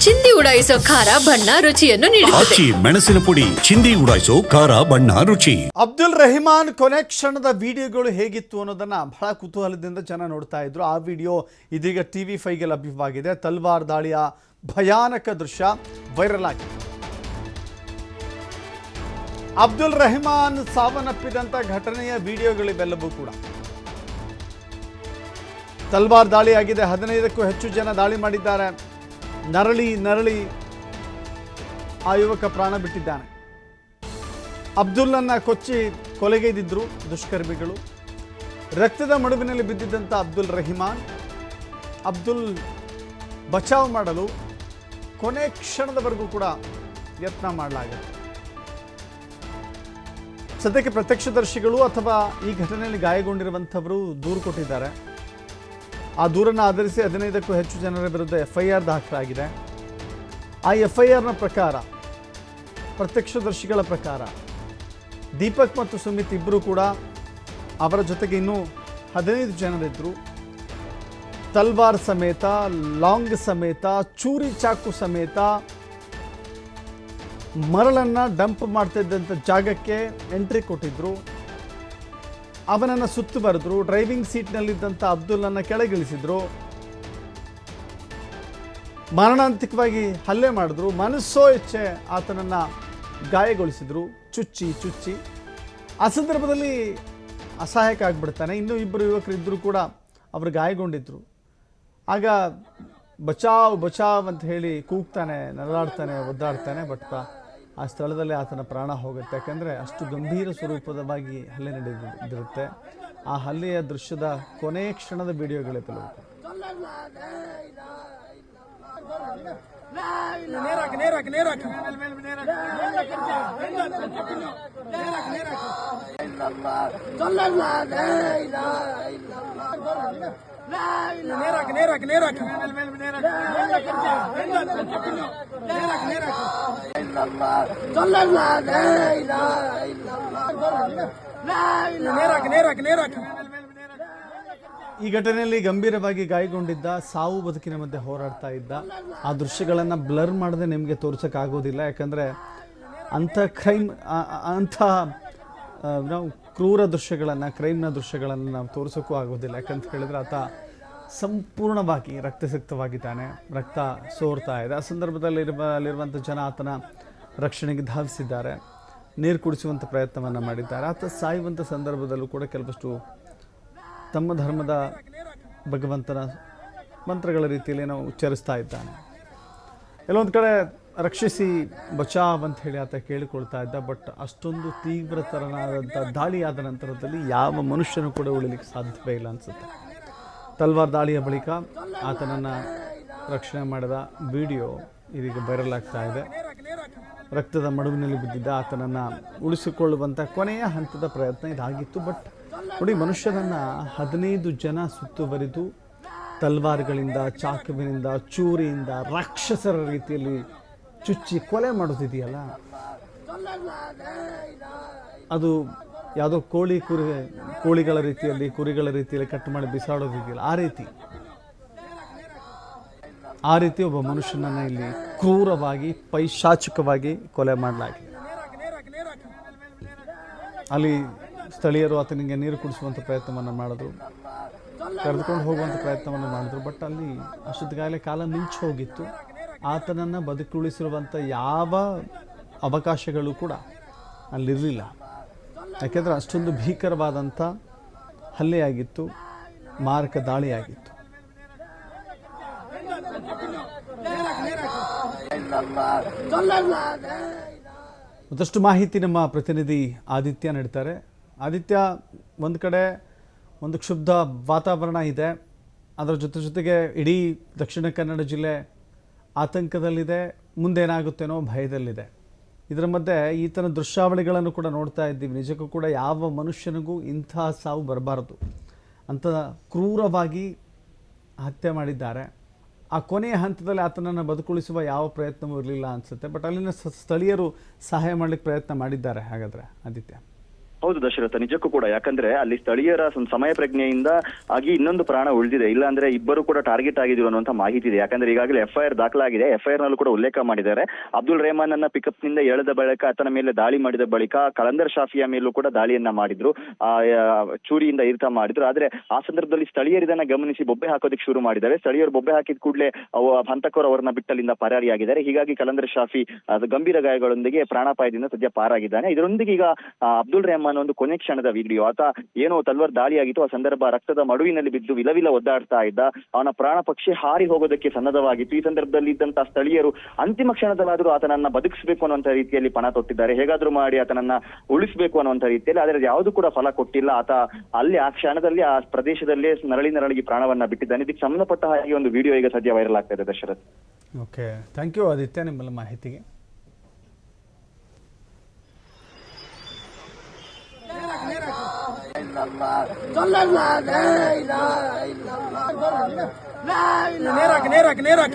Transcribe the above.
ಚಿಂದಿ ಉಡಾಯಿಸೋ ಖಾರ ಬಣ್ಣ ರುಚಿಯನ್ನು ನೀಡುತ್ತದೆ. ಆಚಿ ಮೆಣಸಿನ ಪುಡಿ ಚಿಂದಿ ಉಡಾಯಿಸೋ ಖಾರ ಬಣ್ಣ ರುಚಿ. ಅಬ್ದುಲ್ ರೆಹಮಾನ್ ಕೊನೆ ಕ್ಷಣದ ವಿಡಿಯೋಗಳು ಹೇಗಿತ್ತು ಅನ್ನೋದನ್ನ ಬಹಳ ಕುತೂಹಲದಿಂದ ಜನ ನೋಡ್ತಾ ಇದ್ರು. ಆ ವಿಡಿಯೋ ಇದೀಗ TV5ಗೆ ಲಭ್ಯವಾಗಿದೆ. ತಲ್ವಾರ್ ದಾಳಿಯ ಭಯಾನಕ ದೃಶ್ಯ ವೈರಲ್ ಆಗಿದೆ. ಅಬ್ದುಲ್ ರೆಹಮಾನ್ ಸಾವನ್ನಪ್ಪಿದಂಥ ಘಟನೆಯ ವಿಡಿಯೋಗಳಿವೆಲ್ಲವೂ ಕೂಡ. ತಲ್ವಾರ್ ದಾಳಿ ಆಗಿದೆ. 15ಕ್ಕೂ ಹೆಚ್ಚು ಜನ ದಾಳಿ ಮಾಡಿದ್ದಾರೆ. ನರಳಿ ಆ ಯುವಕ ಪ್ರಾಣ ಬಿಟ್ಟಿದ್ದಾನೆ. ಅಬ್ದುಲ್ಲನ್ನ ಕೊಚ್ಚಿ ಕೊಲೆಗೈದಿದ್ರು ದುಷ್ಕರ್ಮಿಗಳು. ರಕ್ತದ ಮಡುವಿನಲ್ಲಿ ಬಿದ್ದಿದ್ದಂಥ ಅಬ್ದುಲ್ ರೆಹಮಾನ್, ಅಬ್ದುಲ್ ಬಚಾವ್ ಮಾಡಲು ಕೊನೆ ಕ್ಷಣದವರೆಗೂ ಕೂಡ ಯತ್ನ ಮಾಡಲಾಗುತ್ತೆ. ಸದ್ಯಕ್ಕೆ ಪ್ರತ್ಯಕ್ಷದರ್ಶಿಗಳು ಅಥವಾ ಈ ಘಟನೆಯಲ್ಲಿ ಗಾಯಗೊಂಡಿರುವಂಥವರು ದೂರು ಕೊಟ್ಟಿದ್ದಾರೆ. ಆ ದೂರನ್ನು ಆಧರಿಸಿ 15ಕ್ಕೂ ಹೆಚ್ಚು ಜನರ ವಿರುದ್ಧ FIR ದಾಖಲಾಗಿದೆ. ಆ FIRನ ಪ್ರಕಾರ, ಪ್ರತ್ಯಕ್ಷದರ್ಶಿಗಳ ಪ್ರಕಾರ, ದೀಪಕ್ ಮತ್ತು ಸುಮಿತ್ ಇಬ್ಬರು ಕೂಡ ಅವರ ಜೊತೆಗೆ ಇನ್ನೂ 15 ಜನರಿದ್ದರು. ತಲ್ವಾರ್ ಸಮೇತ, ಲಾಂಗ್ ಸಮೇತ, ಚೂರಿ ಚಾಕು ಸಮೇತ ಮರಳನ್ನು ಡಂಪ್ ಮಾಡ್ತಾ ಇದ್ದಂಥ ಜಾಗಕ್ಕೆ ಎಂಟ್ರಿ ಕೊಟ್ಟಿದ್ರು. ಅವನನ್ನು ಸುತ್ತುವರೆದ್ರು. ಡ್ರೈವಿಂಗ್ ಸೀಟ್ನಲ್ಲಿದ್ದಂಥ ಅಬ್ದುಲ್ಲನ್ನು ಕೆಳಗಿಳಿಸಿದ್ರು. ಮಾರಣಾಂತಿಕವಾಗಿ ಹಲ್ಲೆ ಮಾಡಿದ್ರು. ಮನಸ್ಸೋ ಇಚ್ಛೆ ಆತನನ್ನು ಗಾಯಗೊಳಿಸಿದ್ರು, ಚುಚ್ಚಿ. ಆ ಸಂದರ್ಭದಲ್ಲಿ ಅಸಹಾಯಕ ಆಗಿಬಿಡ್ತಾನೆ. ಇನ್ನೂ ಇಬ್ಬರು ಯುವಕರಿದ್ದರೂ ಕೂಡ ಅವರು ಗಾಯಗೊಂಡಿದ್ದರು. ಆಗ ಬಚಾವ್ ಅಂತ ಹೇಳಿ ಕೂಗ್ತಾನೆ, ನರಳಾಡ್ತಾನೆ, ಒದ್ದಾಡ್ತಾನೆ. ಬಟ್ ಆ ಸ್ಥಳದಲ್ಲಿ ಆತನ ಪ್ರಾಣ ಹೋಗುತ್ತೆ. ಯಾಕಂದರೆ ಅಷ್ಟು ಗಂಭೀರ ಸ್ವರೂಪದವಾಗಿ ಹಲ್ಲೆ ನಡೆದಿರುತ್ತೆ. ಆ ಹಲ್ಲೆಯ ದೃಶ್ಯದ ಕೊನೆ ಕ್ಷಣದ ವಿಡಿಯೋಗಳಿವೆ. ಈ ಘಟನೆಯಲ್ಲಿ ಗಂಭೀರವಾಗಿ ಗಾಯಗೊಂಡಿದ್ದ, ಸಾವು ಬದುಕಿನ ಮಧ್ಯೆ ಹೋರಾಡ್ತಾ ಇದ್ದ, ಆ ದೃಶ್ಯಗಳನ್ನು ಬ್ಲರ್ ಮಾಡದೆ ನಿಮಗೆ ತೋರ್ಸೋಕ್ಕಾಗೋದಿಲ್ಲ. ಯಾಕಂದರೆ ಅಂಥ ನಾವು ಕ್ರೂರ ದೃಶ್ಯಗಳನ್ನು, ಕ್ರೈಮ್ನ ದೃಶ್ಯಗಳನ್ನು ನಾವು ತೋರಿಸೋಕ್ಕೂ ಆಗೋದಿಲ್ಲ. ಯಾಕಂತ ಹೇಳಿದ್ರೆ ಆತ ಸಂಪೂರ್ಣವಾಗಿ ರಕ್ತಸಿಕ್ತವಾಗಿದ್ದಾನೆ, ರಕ್ತ ಸೋರ್ತಾ ಇದೆ. ಆ ಸಂದರ್ಭದಲ್ಲಿ ಅಲ್ಲಿರುವಂಥ ಜನ ಆತನ ರಕ್ಷಣೆಗೆ ಧಾವಿಸಿದ್ದಾರೆ, ನೀರು ಕುಡಿಸುವಂಥ ಪ್ರಯತ್ನವನ್ನು ಮಾಡಿದ್ದಾರೆ. ಆತ ಸಾಯುವಂಥ ಸಂದರ್ಭದಲ್ಲೂ ಕೂಡ ಕೆಲವಷ್ಟು ತಮ್ಮ ಧರ್ಮದ ಭಗವಂತನ ಮಂತ್ರಗಳ ರೀತಿಯಲ್ಲಿ ನಾವು ಉಚ್ಚರಿಸ್ತಾ ಇದ್ದಾನೆ. ಎಲ್ಲೊಂದು ಕಡೆ ರಕ್ಷಿಸಿ, ಬಚಾವ್ ಅಂತ ಹೇಳಿ ಆತ ಕೇಳಿಕೊಳ್ತಾ ಇದ್ದ. ಬಟ್ ಅಷ್ಟೊಂದು ತೀವ್ರತರನಾದಂಥ ದಾಳಿಯಾದ ನಂತರದಲ್ಲಿ ಯಾವ ಮನುಷ್ಯನೂ ಕೂಡ ಉಳಿಲಿಕ್ಕೆ ಸಾಧ್ಯವೇ ಇಲ್ಲ ಅನಿಸುತ್ತೆ. ತಲ್ವಾರ್ ದಾಳಿಯ ಬಳಿಕ ಆತನನ್ನು ರಕ್ಷಣೆ ಮಾಡಿದ ವಿಡಿಯೋ ಇದೀಗ ವೈರಲ್ ಆಗ್ತಾ ಇದೆ. ರಕ್ತದ ಮಡುವಿನಲ್ಲಿ ಬಿದ್ದಿದ್ದ ಆತನನ್ನು ಉಳಿಸಿಕೊಳ್ಳುವಂಥ ಕೊನೆಯ ಹಂತದ ಪ್ರಯತ್ನ ಇದಾಗಿತ್ತು. ಬಟ್ ನೋಡಿ, ಮನುಷ್ಯನನ್ನು 15 ಜನ ಸುತ್ತುವರಿದು ತಲ್ವಾರ್ಗಳಿಂದ, ಚಾಕುವಿನಿಂದ, ಚೂರಿಯಿಂದ ರಾಕ್ಷಸರ ರೀತಿಯಲ್ಲಿ ಚುಚ್ಚಿ ಕೊಲೆ ಮಾಡೋದಿದೆಯಲ್ಲ, ಅದು ಯಾವುದೋ ಕೋಳಿಗಳ ರೀತಿಯಲ್ಲಿ, ಕುರಿಗಳ ರೀತಿಯಲ್ಲಿ ಕಟ್ ಮಾಡಿ ಬಿಸಾಡೋದಿದೆಯಲ್ಲ, ಆ ರೀತಿ ಒಬ್ಬ ಮನುಷ್ಯನನ್ನು ಇಲ್ಲಿ ಕ್ರೂರವಾಗಿ, ಪೈಶಾಚಿಕವಾಗಿ ಕೊಲೆ ಮಾಡಲಾಗಿದೆ. ಅಲ್ಲಿ ಸ್ಥಳೀಯರು ಆತನಿಗೆ ನೀರು ಕುಡಿಸುವಂಥ ಪ್ರಯತ್ನವನ್ನು ಮಾಡಿದ್ರು, ಕರೆದುಕೊಂಡು ಹೋಗುವಂಥ ಪ್ರಯತ್ನವನ್ನು ಮಾಡಿದ್ರು. ಬಟ್ ಅಲ್ಲಿ ಅಷ್ಟೊತ್ತಿಗಾಗಲೇ ಕಾಲ ಮಿಂಚು ಹೋಗಿತ್ತು. ಆತನನ್ನು ಬದುಕುಳಿಸಿರುವಂಥ ಯಾವ ಅವಕಾಶಗಳು ಕೂಡ ಅಲ್ಲಿರಲಿಲ್ಲ. ಯಾಕೆಂದರೆ ಅಷ್ಟೊಂದು ಭೀಕರವಾದಂಥ ಹಲ್ಲೆಯಾಗಿತ್ತು, ಮಾರಕ ದಾಳಿಯಾಗಿತ್ತು. ಮತ್ತಷ್ಟು ಮಾಹಿತಿ ನಮ್ಮ ಪ್ರತಿನಿಧಿ ಆದಿತ್ಯ ನೀಡ್ತಾರೆ. ಆದಿತ್ಯ, ಒಂದು ಕಡೆ ಒಂದು ಕ್ಷುಬ್ಧ ವಾತಾವರಣ ಇದೆ, ಅದರ ಜೊತೆಗೆ ಇಡೀ ದಕ್ಷಿಣ ಕನ್ನಡ ಜಿಲ್ಲೆ ಆತಂಕದಲ್ಲಿದೆ, ಮುಂದೇನಾಗುತ್ತೇನೋ ಭಯದಲ್ಲಿದೆ. ಇದರ ಮಧ್ಯೆ ಈತನ ದೃಶ್ಯಾವಳಿಗಳನ್ನು ಕೂಡ ನೋಡ್ತಾ ಇದ್ದೀವಿ. ನಿಜಕ್ಕೂ ಕೂಡ ಯಾವ ಮನುಷ್ಯನಿಗೂ ಇಂಥ ಸಾವು ಬರಬಾರದು ಅಂತ ಕ್ರೂರವಾಗಿ ಹತ್ಯೆ ಮಾಡಿದ್ದಾರೆ. ಆ ಕೊನೆಯ ಹಂತದಲ್ಲಿ ಆತನನ್ನು ಬದುಕುಳಿಸುವ ಯಾವ ಪ್ರಯತ್ನವೂ ಇರಲಿಲ್ಲ ಅನಿಸುತ್ತೆ. ಬಟ್ ಅಲ್ಲಿನ ಸ್ಥಳೀಯರು ಸಹಾಯ ಮಾಡಲಿಕ್ಕೆ ಪ್ರಯತ್ನ ಮಾಡಿದ್ದಾರೆ ಹಾಗಾದರೆ ಆದಿತ್ಯ? ಹೌದು ದಶರಥ, ನಿಜಕ್ಕೂ ಕೂಡ. ಯಾಕಂದ್ರೆ ಅಲ್ಲಿ ಸ್ಥಳೀಯರ ಸಮಯ ಪ್ರಜ್ಞೆಯಿಂದ ಆಗಿ ಇನ್ನೊಂದು ಪ್ರಾಣ ಉಳಿದಿದೆ, ಇಲ್ಲ ಅಂದ್ರೆ ಇಬ್ಬರು ಕೂಡ ಟಾರ್ಗೆಟ್ ಆಗಿದ್ರು ಅನ್ನುವಂತ ಮಾಹಿತಿ ಇದೆ. ಯಾಕಂದ್ರೆ ಈಗಾಗಲೇ FIR ದಾಖಲಾಗಿದೆ. FIR ನಲ್ಲೂ ಕೂಡ ಉಲ್ಲೇಖ ಮಾಡಿದ್ದಾರೆ. ಅಬ್ದುಲ್ ರೆಹಮಾನ್ ಅನ್ನ ಪಿಕಪ್ ನಿಂದ ಎಳೆದ ಬಳಿಕ ಆತನ ಮೇಲೆ ದಾಳಿ ಮಾಡಿದ ಬಳಿಕ ಕಲಂದರ್ ಶಾಫಿಯ ಮೇಲೂ ಕೂಡ ದಾಳಿಯನ್ನ ಮಾಡಿದ್ರು, ಚೂರಿಯಿಂದ ಇರ್ತಾ ಮಾಡಿದ್ರು. ಆದ್ರೆ ಆ ಸಂದರ್ಭದಲ್ಲಿ ಸ್ಥಳೀಯರು ಇದನ್ನ ಗಮನಿಸಿ ಬೊಬ್ಬೆ ಹಾಕೋದಕ್ಕೆ ಶುರು ಮಾಡಿದ್ದಾರೆ. ಸ್ಥಳೀಯರು ಬೊಬ್ಬೆ ಹಾಕಿದ ಕೂಡಲೇ ಹಂತಕರು ಅವರನ್ನ ಬಿಟ್ಟಲ್ಲಿಂದ ಪರಾರಿಯಾಗಿದ್ದಾರೆ. ಹೀಗಾಗಿ ಕಲಂದರ್ ಶಾಫಿ ಗಂಭೀರ ಗಾಯಗಳೊಂದಿಗೆ ಪ್ರಾಣಾಪಾಯದಿಂದ ಸದ್ಯ ಪಾರಾಗಿದ್ದಾನೆ. ಇದರೊಂದಿಗೆ ಈಗ ಅಬ್ದುಲ್ ರೆಹಮಾನ್ ಒಂದು ಕೊನೆ ಕ್ಷಣದ ವಿಡಿಯೋ, ಆತ ಏನೋ ತಲ್ವಾರ್ ದಾಳಿಯಾಗಿತ್ತು, ಆ ಸಂದರ್ಭ ರಕ್ತದ ಮಡುವಿನಲ್ಲಿ ಬಿದ್ದು ವಿಲವಿಲ ಒದ್ದಾಡ್ತಾ ಇದ್ದ, ಅವನ ಪ್ರಾಣ ಪಕ್ಷಿ ಹಾರಿ ಹೋಗೋದಕ್ಕೆ ಸನ್ನದ್ಧವಾಗಿತ್ತು. ಈ ಸಂದರ್ಭದಲ್ಲಿ ಇದ್ದಂತಹ ಸ್ಥಳೀಯರು ಅಂತಿಮ ಕ್ಷಣದಲ್ಲಾದರೂ ಆತನನ್ನ ಬದುಕಿಸಬೇಕು ಅನ್ನುವಂತ ರೀತಿಯಲ್ಲಿ ಪಣ ತೊಟ್ಟಿದ್ದಾರೆ, ಹೇಗಾದ್ರೂ ಮಾಡಿ ಆತನನ್ನ ಉಳಿಸಬೇಕು ಅನ್ನುವಂತ ರೀತಿಯಲ್ಲಿ. ಆದ್ರೆ ಯಾವುದು ಕೂಡ ಫಲ ಕೊಟ್ಟಿಲ್ಲ. ಆತ ಅಲ್ಲಿ ಆ ಕ್ಷಣದಲ್ಲಿ ಆ ಪ್ರದೇಶದಲ್ಲೇ ನರಳಿಗೆ ಪ್ರಾಣವನ್ನ ಬಿಟ್ಟಿದ್ದಾನೆ. ಇದಕ್ಕೆ ಸಂಬಂಧಪಟ್ಟ ಹಾಗೆ ಒಂದು ವಿಡಿಯೋ ಈಗ ಸದ್ಯ ವೈರಲ್ ಆಗ್ತಾ ಇದೆ Dasharath. Okay, thank you Aditya ನಿಮ್ಮೆಲ್ಲ ಮಾಹಿತಿಗೆ. ನೇರಾಕ